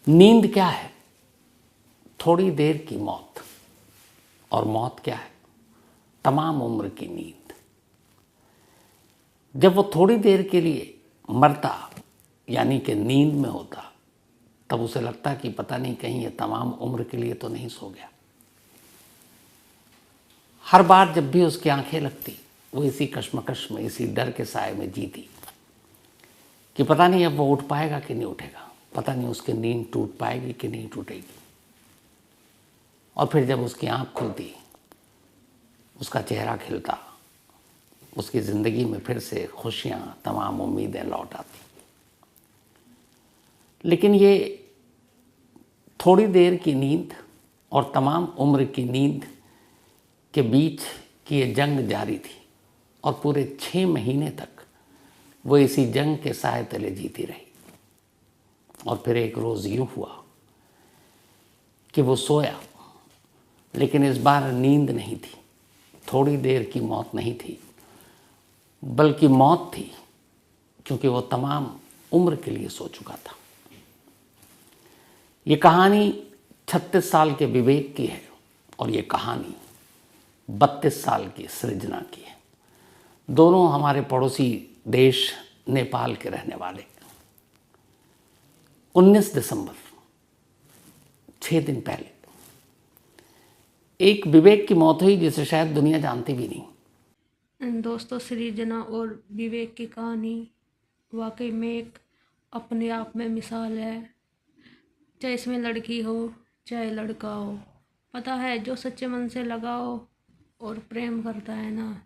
नींद क्या है? थोड़ी देर की मौत। और मौत क्या है? तमाम उम्र की नींद। जब वो थोड़ी देर के लिए मरता यानी कि नींद में होता, तब उसे लगता कि पता नहीं कहीं ये तमाम उम्र के लिए तो नहीं सो गया। हर बार जब भी उसकी आंखें लगती, वो इसी कश्मकश में, इसी डर के साए में जीती कि पता नहीं अब वो उठ पाएगा कि नहीं उठेगा, पता नहीं उसकी नींद टूट पाएगी कि नहीं टूटेगी। और फिर जब उसकी आंख खुलती, उसका चेहरा खिलता, उसकी ज़िंदगी में फिर से खुशियाँ, तमाम उम्मीदें लौट आती। लेकिन ये थोड़ी देर की नींद और तमाम उम्र की नींद के बीच की ये जंग जारी थी और पूरे 6 महीने तक वो इसी जंग के साए तले जीती रही। और फिर एक रोज़ यूँ हुआ कि वो सोया, लेकिन इस बार नींद नहीं थी, थोड़ी देर की मौत नहीं थी, बल्कि मौत थी, क्योंकि वो तमाम उम्र के लिए सो चुका था। ये कहानी 36 साल के विवेक की है और ये कहानी 32 साल की सृजना की है। दोनों हमारे पड़ोसी देश नेपाल के रहने वाले। 19 दिसंबर, 6 दिन पहले एक विवेक की मौत हुई जिसे शायद दुनिया जानती भी नहीं। दोस्तों, सृजना और विवेक की कहानी वाकई में एक अपने आप में मिसाल है। चाहे इसमें लड़की हो चाहे लड़का हो, पता है जो सच्चे मन से लगा हो और प्रेम करता है ना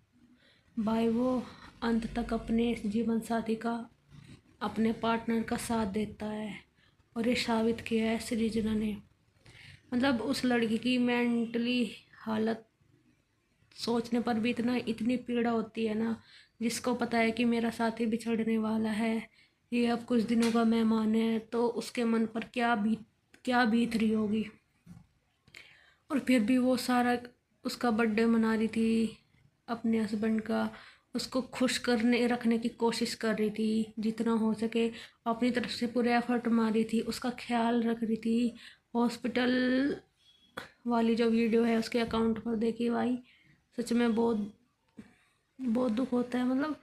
भाई, वो अंत तक अपने जीवन साथी का, अपने पार्टनर का साथ देता है। और ये साबित किया है सृजना ने। मतलब उस लड़की की मेंटली हालत सोचने पर भी इतनी पीड़ा होती है ना। जिसको पता है कि मेरा साथी बिछड़ने वाला है, ये अब कुछ दिनों का मेहमान है, तो उसके मन पर क्या बीत रही होगी। और फिर भी वो सारा उसका बर्थडे मना रही थी, अपने हस्बैंड का, उसको खुश करने रखने की कोशिश कर रही थी जितना हो सके, अपनी तरफ से पूरे एफर्ट मार रही थी, उसका ख्याल रख रही थी। हॉस्पिटल वाली जो वीडियो है उसके अकाउंट पर देखी भाई, सच में बहुत बहुत दुख होता है। मतलब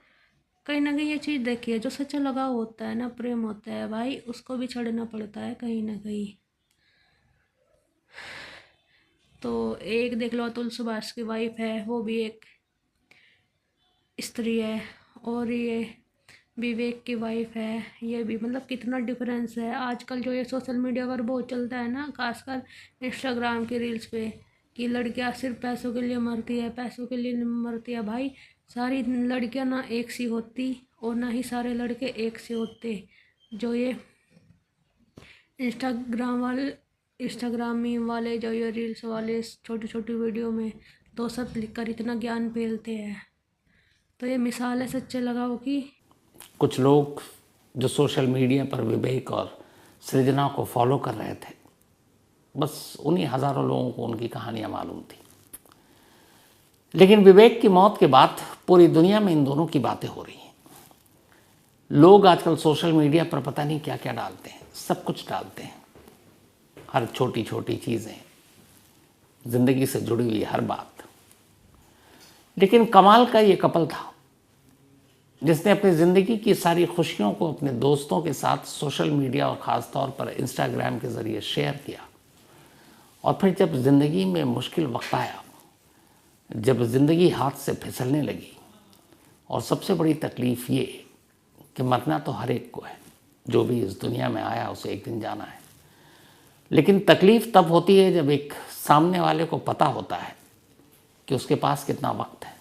कहीं ना कहीं ये चीज़ देखिए, जो सच्चा लगाव होता है ना, प्रेम होता है भाई, उसको भी छोड़ना पड़ता है कहीं ना कहीं। तो एक देख लो, अतुल सुभाष की वाइफ है, वो भी एक स्त्री है। और ये विवेक की वाइफ है, ये भी, मतलब कितना डिफरेंस है। आजकल जो ये सोशल मीडिया पर बहुत चलता है ना, खासकर इंस्टाग्राम की रील्स पे, कि लड़कियां सिर्फ पैसों के लिए मरती है, पैसों के लिए मरती है। भाई सारी लड़कियां ना एक सी होती और ना ही सारे लड़के एक से होते। जो ये इंस्टाग्राम मीम वाले, जो ये रील्स वाले छोटी छोटी वीडियो में तो सब लिखकर इतना ज्ञान फैलते हैं, तो ये मिसाल है सच्चे लगाव की। कुछ लोग जो सोशल मीडिया पर विवेक और सृजना को फॉलो कर रहे थे, बस उन्हीं हज़ारों लोगों को उनकी कहानियाँ मालूम थी। लेकिन विवेक की मौत के बाद पूरी दुनिया में इन दोनों की बातें हो रही हैं। लोग आजकल सोशल मीडिया पर पता नहीं क्या क्या डालते हैं, सब कुछ डालते हैं, हर छोटी छोटी चीज़ें, ज़िंदगी से जुड़ी हुई हर बात। लेकिन कमाल का ये कपल था जिसने अपनी ज़िंदगी की सारी खुशियों को अपने दोस्तों के साथ सोशल मीडिया और ख़ास तौर पर इंस्टाग्राम के ज़रिए शेयर किया। और फिर जब ज़िंदगी में मुश्किल वक्त आया, जब ज़िंदगी हाथ से फिसलने लगी, और सबसे बड़ी तकलीफ़ ये कि मरना तो हर एक को है, जो भी इस दुनिया में आया उसे एक दिन जाना है। लेकिन तकलीफ़ तब होती है जब एक सामने वाले को पता होता है कि उसके पास कितना वक्त है,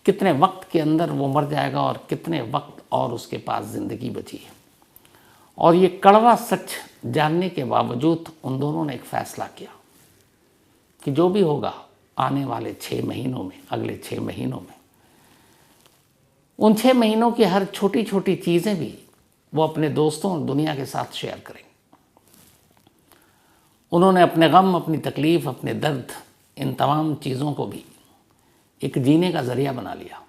कितने वक्त के अंदर वो मर जाएगा और कितने वक्त और उसके पास ज़िंदगी बची है। और ये कड़वा सच जानने के बावजूद उन दोनों ने एक फ़ैसला किया कि जो भी होगा आने वाले 6 महीनों में, अगले 6 महीनों में, उन 6 महीनों की हर छोटी छोटी चीज़ें भी वो अपने दोस्तों और दुनिया के साथ शेयर करेंगे। उन्होंने अपने गम, अपनी तकलीफ़, अपने दर्द, इन तमाम चीज़ों को भी एक जीने का ज़रिया बना लिया।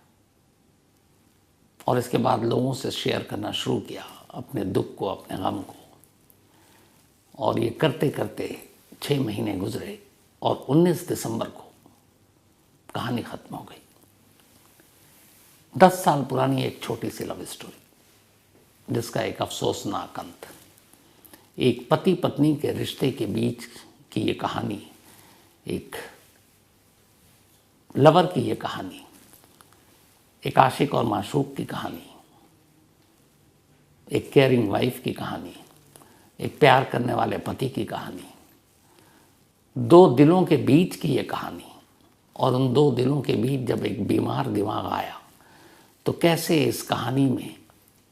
और इसके बाद लोगों से शेयर करना शुरू किया अपने दुख को, अपने गम को। और ये करते करते 6 महीने गुजरे और 19 दिसंबर को कहानी खत्म हो गई। 10 साल पुरानी एक छोटी सी लव स्टोरी जिसका एक अफसोसनाक अंत, एक पति पत्नी के रिश्ते के बीच की ये कहानी, एक लवर की ये कहानी, एक आशिक और माशूक की कहानी, एक केयरिंग वाइफ की कहानी, एक प्यार करने वाले पति की कहानी, 2 दिलों के बीच की ये कहानी। और उन 2 दिलों के बीच जब एक बीमार दिमाग आया तो कैसे इस कहानी में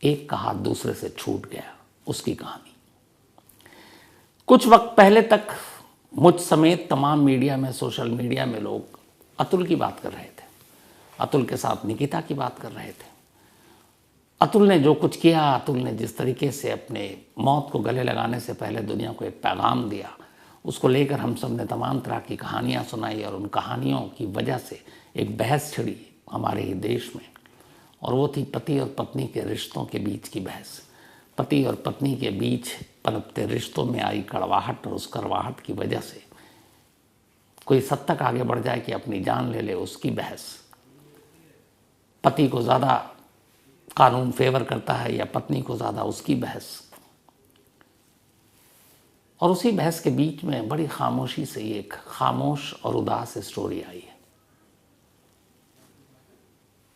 एक का हाथ दूसरे से छूट गया, उसकी कहानी। कुछ वक्त पहले तक मुझ समेत तमाम मीडिया में, सोशल मीडिया में लोग अतुल की बात कर रहे थे, अतुल के साथ निकिता की बात कर रहे थे। अतुल ने जो कुछ किया, अतुल ने जिस तरीके से अपने मौत को गले लगाने से पहले दुनिया को एक पैगाम दिया, उसको लेकर हम सब ने तमाम तरह की कहानियाँ सुनाई और उन कहानियों की वजह से एक बहस छिड़ी हमारे ही देश में, और वो थी पति और पत्नी के रिश्तों के बीच की बहस। पति और पत्नी के बीच पनपते रिश्तों में आई कड़वाहट और उस कड़वाहट की वजह से कोई सद तक आगे बढ़ जाए कि अपनी जान ले ले, उसकी बहस। पति को ज़्यादा कानून फेवर करता है या पत्नी को ज़्यादा, उसकी बहस। और उसी बहस के बीच में बड़ी खामोशी से एक खामोश और उदास स्टोरी आई है,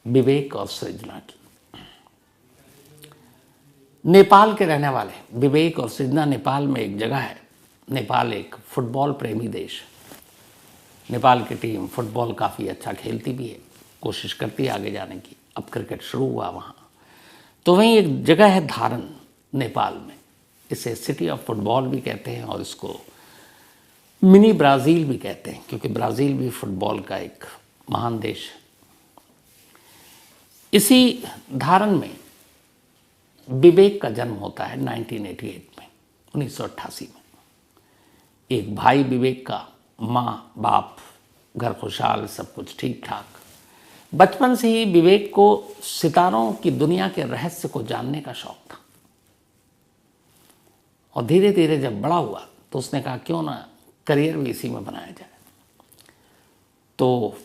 विवेक और सृजना की। नेपाल के रहने वाले विवेक और सृजना, नेपाल में एक जगह है, नेपाल एक फुटबॉल प्रेमी देश। नेपाल की टीम फुटबॉल काफ़ी अच्छा खेलती भी है, कोशिश करती है आगे जाने की। अब क्रिकेट शुरू हुआ वहाँ, तो वहीं एक जगह है धारन नेपाल में। इसे सिटी ऑफ फुटबॉल भी कहते हैं और इसको मिनी ब्राज़ील भी कहते हैं, क्योंकि ब्राज़ील भी फुटबॉल का एक महान देश है। इसी धारन में विवेक का जन्म होता है 1988 में, 1988 में। एक भाई विवेक का, माँ बाप, घर खुशहाल, सब कुछ ठीक ठाक। बचपन से ही विवेक को सितारों की दुनिया के रहस्य को जानने का शौक था, और धीरे धीरे जब बड़ा हुआ तो उसने कहा क्यों ना करियर भी इसी में बनाया जाए। तो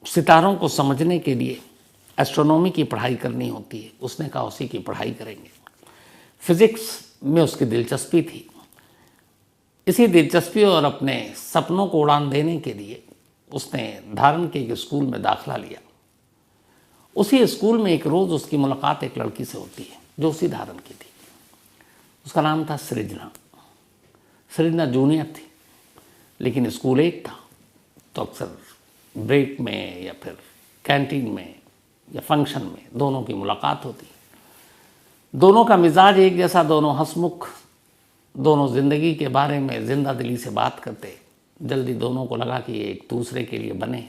सितारों को समझने के लिए एस्ट्रोनॉमी की पढ़ाई करनी होती है, उसने कहा उसी की पढ़ाई करेंगे। फिजिक्स में उसकी दिलचस्पी थी। इसी दिलचस्पी और अपने सपनों को उड़ान देने के लिए उसने धारन के एक स्कूल में दाखिला लिया। उसी स्कूल में एक रोज़ उसकी मुलाकात एक लड़की से होती है जो उसी धारन की थी। उसका नाम था सृजना। सृजना जूनियर थी, लेकिन स्कूल एक था, तो अक्सर ब्रेक में या फिर कैंटीन में या फंक्शन में दोनों की मुलाकात होती। दोनों का मिजाज एक जैसा, दोनों हंसमुख, दोनों ज़िंदगी के बारे में जिंदा दिली से बात करते। जल्दी दोनों को लगा कि ये एक दूसरे के लिए बने,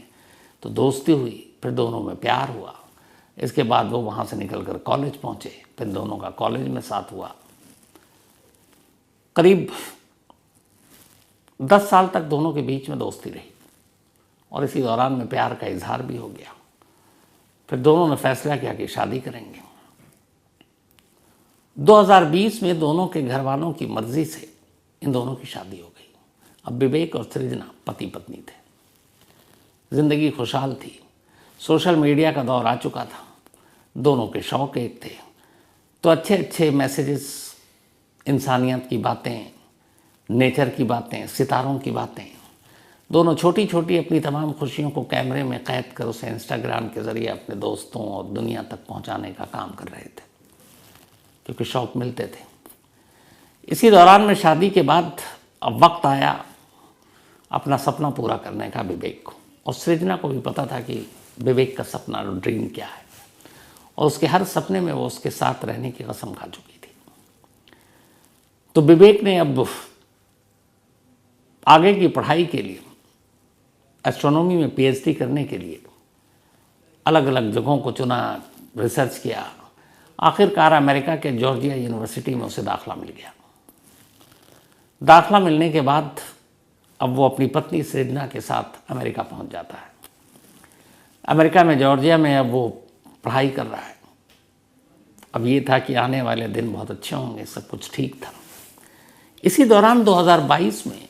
तो दोस्ती हुई, फिर दोनों में प्यार हुआ। इसके बाद वो वहाँ से निकलकर कॉलेज पहुँचे, फिर दोनों का कॉलेज में साथ हुआ। करीब 10 साल तक दोनों के बीच में दोस्ती रही और इसी दौरान में प्यार का इजहार भी हो गया। फिर दोनों ने फैसला किया कि शादी करेंगे। 2020 में दोनों के घर वालों की मर्जी से इन दोनों की शादी हो गई। अब विवेक और सृजना पति पत्नी थे, जिंदगी खुशहाल थी। सोशल मीडिया का दौर आ चुका था, दोनों के शौक एक थे, तो अच्छे अच्छे मैसेजेस, इंसानियत की बातें, नेचर की बातें, सितारों की बातें, दोनों छोटी छोटी अपनी तमाम खुशियों को कैमरे में कैद कर उसे इंस्टाग्राम के ज़रिए अपने दोस्तों और दुनिया तक पहुंचाने का काम कर रहे थे, क्योंकि शौक मिलते थे। इसी दौरान में शादी के बाद अब वक्त आया अपना सपना पूरा करने का विवेक को, और सृजना को भी पता था कि विवेक का सपना, ड्रीम क्या है, और उसके हर सपने में वो उसके साथ रहने की कसम खा चुकी थी। तो विवेक ने अब आगे की पढ़ाई के लिए, एस्ट्रोनॉमी में पीएचडी करने के लिए अलग अलग जगहों को चुना, रिसर्च किया। आखिरकार अमेरिका के जॉर्जिया यूनिवर्सिटी में उसे दाखिला मिल गया। दाखिला मिलने के बाद अब वो अपनी पत्नी सृजना के साथ अमेरिका पहुंच जाता है। अमेरिका में जॉर्जिया में अब वो पढ़ाई कर रहा है। अब ये था कि आने वाले दिन बहुत अच्छे होंगे, सब कुछ ठीक था। इसी दौरान 2022 में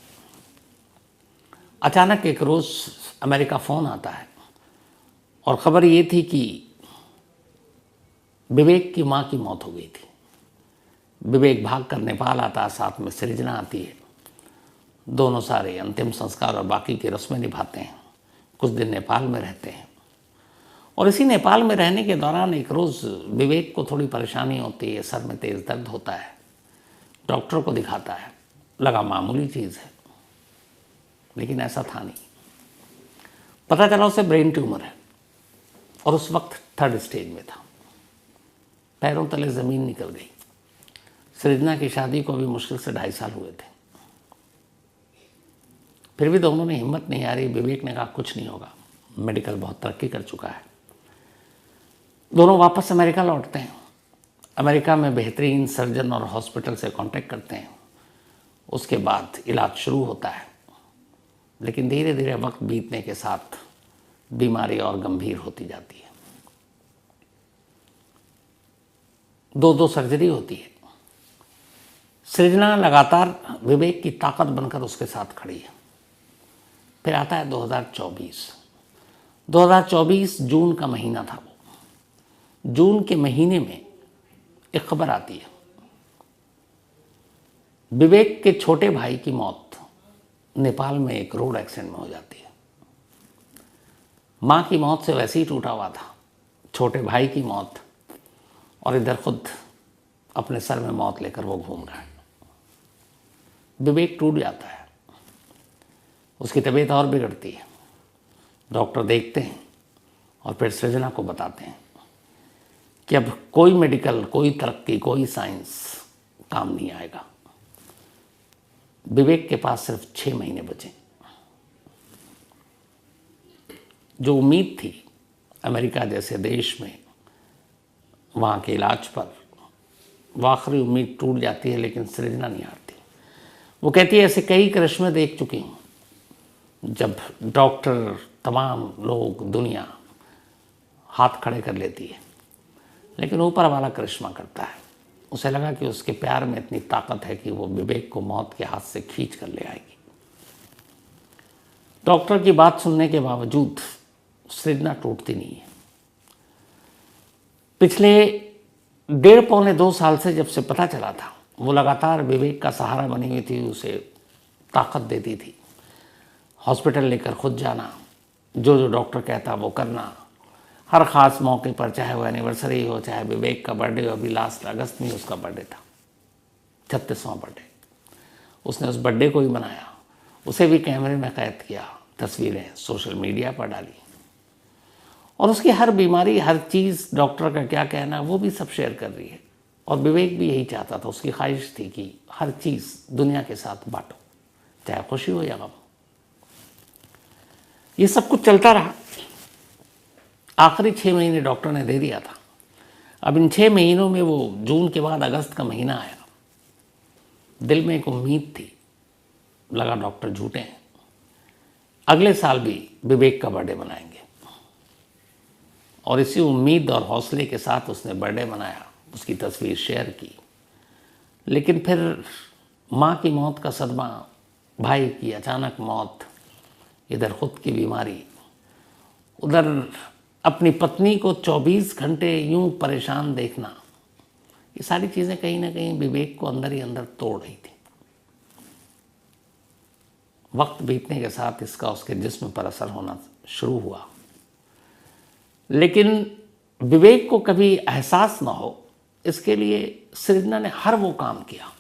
अचानक एक रोज़ अमेरिका फ़ोन आता है और ख़बर ये थी कि विवेक की माँ की मौत हो गई थी। विवेक भाग कर नेपाल आता है, साथ में सृजना आती है। दोनों सारे अंतिम संस्कार और बाकी की रस्में निभाते हैं। कुछ दिन नेपाल में रहते हैं और इसी नेपाल में रहने के दौरान एक रोज़ विवेक को थोड़ी परेशानी होती है, सर में तेज़ दर्द होता है। डॉक्टर को दिखाता है, लगा मामूली चीज़ है, लेकिन ऐसा था नहीं। पता चला उसे ब्रेन ट्यूमर है और उस वक्त 3rd स्टेज में था। पैरों तले ज़मीन निकल गई। सृजना की शादी को भी मुश्किल से 2.5 साल हुए थे। फिर भी दोनों ने हिम्मत नहीं हारी। विवेक ने कहा कुछ नहीं होगा, मेडिकल बहुत तरक्की कर चुका है। दोनों वापस अमेरिका लौटते हैं। अमेरिका में बेहतरीन सर्जन और हॉस्पिटल से कांटेक्ट करते हैं। उसके बाद इलाज शुरू होता है, लेकिन धीरे धीरे वक्त बीतने के साथ बीमारी और गंभीर होती जाती है। 2 सर्जरी होती है। सृजना लगातार विवेक की ताकत बनकर उसके साथ खड़ी है। फिर आता है 2024 जून का महीना था। वो जून के महीने में एक खबर आती है, विवेक के छोटे भाई की मौत नेपाल में एक रोड एक्सीडेंट में हो जाती है। माँ की मौत से वैसे ही टूटा हुआ था, छोटे भाई की मौत, और इधर खुद अपने सर में मौत लेकर वो घूम रहा है। विवेक टूट जाता है, उसकी तबीयत और बिगड़ती है। डॉक्टर देखते हैं और फिर सृजना को बताते हैं कि अब कोई मेडिकल, कोई तरक्की, कोई साइंस काम नहीं आएगा। विवेक के पास सिर्फ 6 महीने बचे। जो उम्मीद थी अमेरिका जैसे देश में वहाँ के इलाज पर, वो आखिरी उम्मीद टूट जाती है। लेकिन सृजना नहीं हारती। वो कहती है ऐसे कई करिश्मे देख चुकी हूँ जब डॉक्टर, तमाम लोग, दुनिया हाथ खड़े कर लेती है, लेकिन ऊपर वाला करिश्मा करता है। उसे लगा कि उसके प्यार में इतनी ताकत है कि वो विवेक को मौत के हाथ से खींच कर ले आएगी। डॉक्टर की बात सुनने के बावजूद सृजना टूटती नहीं है। पिछले 1.5-2 साल से जब से पता चला था, वो लगातार विवेक का सहारा बनी हुई थी, उसे ताकत देती थी। हॉस्पिटल लेकर खुद जाना, जो डॉक्टर कहता वो करना, हर ख़ास मौके पर, चाहे वो एनिवर्सरी हो, चाहे विवेक का बर्थडे हो। अभी लास्ट अगस्त में उसका बर्थडे था, 36वां बर्थडे। उसने उस बर्थडे को ही मनाया, उसे भी कैमरे में कैद किया, तस्वीरें सोशल मीडिया पर डाली, और उसकी हर बीमारी, हर चीज़, डॉक्टर का क्या कहना, वो भी सब शेयर कर रही है। और विवेक भी यही चाहता था, उसकी ख्वाहिश थी कि हर चीज़ दुनिया के साथ बांटो, चाहे खुशी हो या गम। ये सब कुछ चलता रहा। आखिरी 6 महीने डॉक्टर ने दे दिया था। अब इन 6 महीनों में वो जून के बाद अगस्त का महीना आया। दिल में एक उम्मीद थी, लगा डॉक्टर झूठे हैं, अगले साल भी विवेक का बर्थडे मनाएंगे। और इसी उम्मीद और हौसले के साथ उसने बर्थडे मनाया, उसकी तस्वीर शेयर की। लेकिन फिर माँ की मौत का सदमा, भाई की अचानक मौत, इधर खुद की बीमारी, उधर अपनी पत्नी को 24 घंटे यूं परेशान देखना, ये सारी चीज़ें कहीं ना कहीं विवेक को अंदर ही अंदर तोड़ रही थी। वक्त बीतने के साथ इसका उसके जिस्म पर असर होना शुरू हुआ, लेकिन विवेक को कभी एहसास ना हो, इसके लिए सृजना ने हर वो काम किया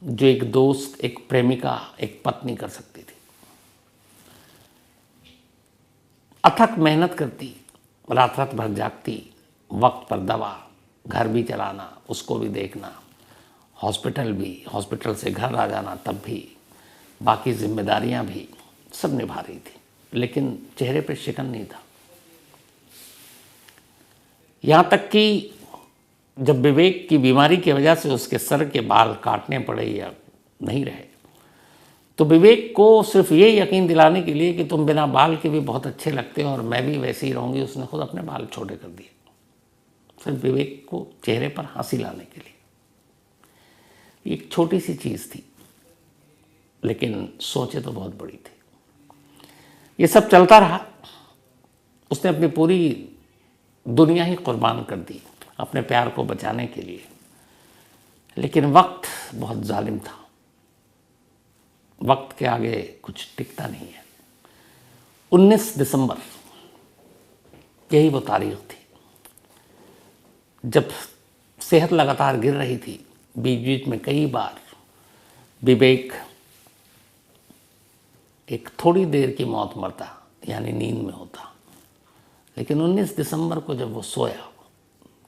जो एक दोस्त, एक प्रेमिका, एक पत्नी कर सकती थी। अथक मेहनत करती, रात रात भर जागती, वक्त पर दवा, घर भी चलाना, उसको भी देखना, हॉस्पिटल भी, हॉस्पिटल से घर आ जाना, तब भी बाकी जिम्मेदारियां भी सब निभा रही थी। लेकिन चेहरे पे शिकन नहीं था। यहाँ तक कि जब विवेक की बीमारी की वजह से उसके सर के बाल काटने पड़े या नहीं रहे, तो विवेक को सिर्फ ये यकीन दिलाने के लिए कि तुम बिना बाल के भी बहुत अच्छे लगते हो और मैं भी वैसे ही रहूँगी, उसने खुद अपने बाल छोटे कर दिए, सिर्फ विवेक को चेहरे पर हंसी लाने के लिए। एक छोटी सी चीज़ थी, लेकिन सोचे तो बहुत बड़ी थी। ये सब चलता रहा। उसने अपनी पूरी दुनिया ही कुर्बान कर दी अपने प्यार को बचाने के लिए, लेकिन वक्त बहुत जालिम था। वक्त के आगे कुछ टिकता नहीं है। 19 दिसंबर यही वो तारीख थी जब सेहत लगातार गिर रही थी। बीच बीच में कई बार विवेक एक थोड़ी देर की मौत मरता, यानी नींद में होता, लेकिन 19 दिसंबर को जब वो सोया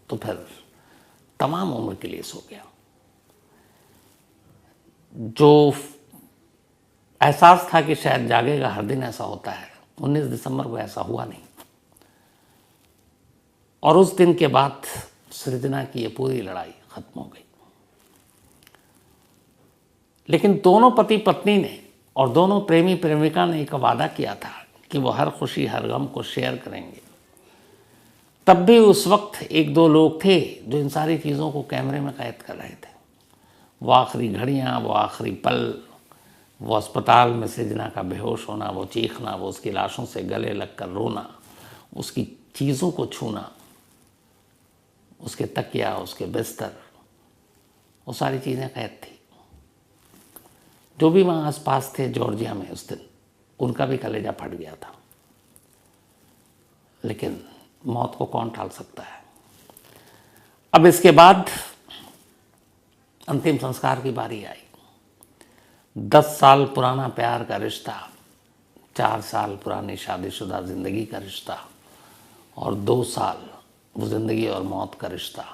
तो फिर तमाम उम्र के लिए सो गया। जो एहसास था कि शायद जागेगा, हर दिन ऐसा होता है, 19 दिसंबर को ऐसा हुआ नहीं। और उस दिन के बाद सृजना की ये पूरी लड़ाई खत्म हो गई। लेकिन दोनों पति पत्नी ने और दोनों प्रेमी प्रेमिका ने एक वादा किया था कि वो हर खुशी हर गम को शेयर करेंगे। तब भी उस वक्त एक दो लोग थे जो इन सारी चीज़ों को कैमरे में कैद कर रहे थे। वो आखिरी घड़ियाँ, वो आखिरी पल, वो अस्पताल में सृजना का बेहोश होना, वो चीखना, वो उसकी लाशों से गले लगकर रोना, उसकी चीज़ों को छूना, उसके तकिया, उसके बिस्तर, वो सारी चीज़ें कैद थी। जो भी वहाँ आसपास थे जॉर्जिया में उस दिन, उनका भी कलेजा फट गया था। लेकिन मौत को कौन टाल सकता है। अब इसके बाद अंतिम संस्कार की बारी आई। 10 साल पुराना प्यार का रिश्ता, 4 साल पुरानी शादीशुदा ज़िंदगी का रिश्ता और 2 साल वो ज़िंदगी और मौत का रिश्ता।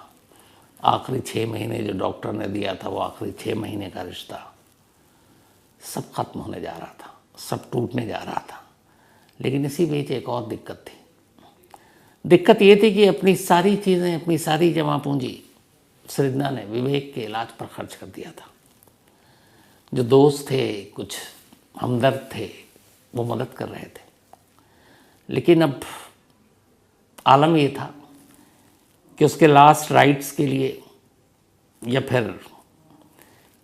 आखिरी 6 महीने जो डॉक्टर ने दिया था, वो आखिरी 6 महीने का रिश्ता, सब खत्म होने जा रहा था, सब टूटने जा रहा था। लेकिन इसी बीच एक और दिक्कत थी। दिक्कत ये थी कि अपनी सारी चीज़ें, अपनी सारी जमा पूंजी सृजना ने विवेक के इलाज पर खर्च कर दिया था। जो दोस्त थे, कुछ हमदर्द थे, वो मदद कर रहे थे। लेकिन अब आलम ये था कि उसके लास्ट राइट्स के लिए या फिर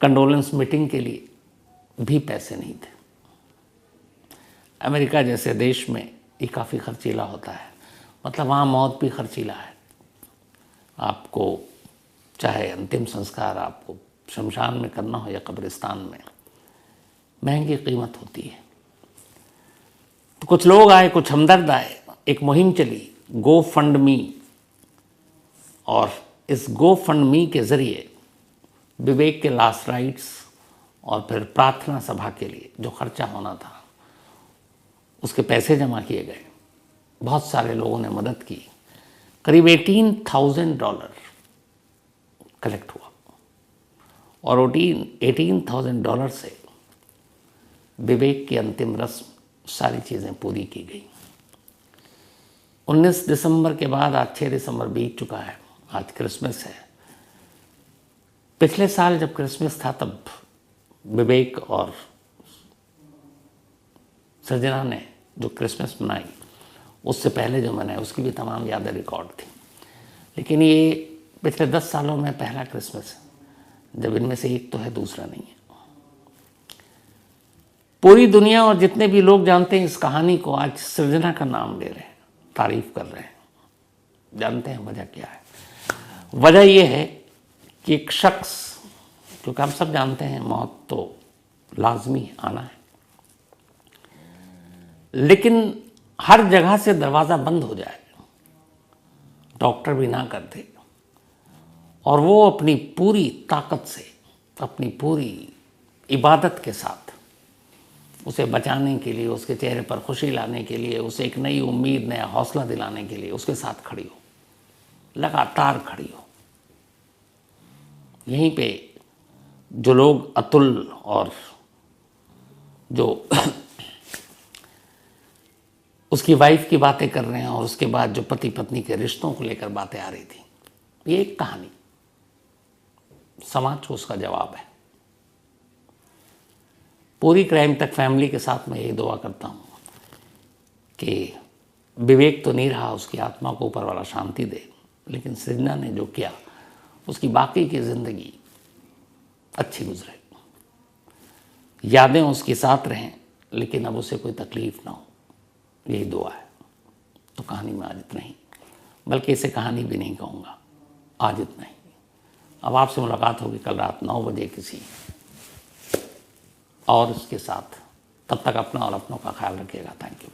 कंडोलेंस मीटिंग के लिए भी पैसे नहीं थे। अमेरिका जैसे देश में ये काफ़ी खर्चीला होता है, मतलब वहाँ मौत भी खर्चीला है। आपको चाहे अंतिम संस्कार आपको शमशान में करना हो या कब्रिस्तान में, महंगी कीमत होती है। तो कुछ लोग आए, कुछ हमदर्द आए, एक मुहिम चली गो फंड मी, और इस गो फंड मी के ज़रिए विवेक के लास्ट राइट्स और फिर प्रार्थना सभा के लिए जो खर्चा होना था, उसके पैसे जमा किए गए। बहुत सारे लोगों ने मदद की। करीब $18,000 कलेक्ट हुआ और $18,000 से विवेक की अंतिम रस्म, सारी चीज़ें पूरी की गई। 19 दिसंबर के बाद आज 6 दिसंबर बीत चुका है। आज क्रिसमस है। पिछले साल जब क्रिसमस था तब विवेक और सृजना ने जो क्रिसमस मनाई, उससे पहले जो मनाई उसकी भी तमाम यादें रिकॉर्ड थी। लेकिन ये पिछले 10 सालों में पहला क्रिसमस है जब इनमें से एक तो है, दूसरा नहीं है। पूरी दुनिया और जितने भी लोग जानते हैं इस कहानी को, आज सृजना का नाम ले रहे हैं, तारीफ कर रहे हैं। जानते हैं वजह क्या है? वजह यह है कि एक शख्स, क्योंकि हम सब जानते हैं मौत तो लाजमी आना है, लेकिन हर जगह से दरवाज़ा बंद हो जाए, डॉक्टर भी ना कर दे, और वो अपनी पूरी ताकत से, अपनी पूरी इबादत के साथ उसे बचाने के लिए, उसके चेहरे पर खुशी लाने के लिए, उसे एक नई उम्मीद, नया हौसला दिलाने के लिए उसके साथ खड़ी हो, लगातार खड़ी हो। यहीं पे जो लोग अतुल और जो उसकी वाइफ की बातें कर रहे हैं और उसके बाद जो पति पत्नी के रिश्तों को लेकर बातें आ रही थी, ये एक कहानी समाज को उसका जवाब है। पूरी क्राइम तक फैमिली के साथ मैं यही दुआ करता हूँ कि विवेक तो नहीं रहा, उसकी आत्मा को ऊपर वाला शांति दे, लेकिन सृजना ने जो किया उसकी बाकी की ज़िंदगी अच्छी गुजरे, यादें उसके साथ रहें, लेकिन अब उसे कोई तकलीफ़ ना हो, यही दुआ है। तो कहानी में आज इतना ही, बल्कि इसे कहानी भी नहीं कहूँगा, आज इतना ही। अब आपसे मुलाकात होगी कल रात 9 बजे किसी और इसके साथ। तब तक अपना और अपनों का ख्याल रखिएगा। Thank you.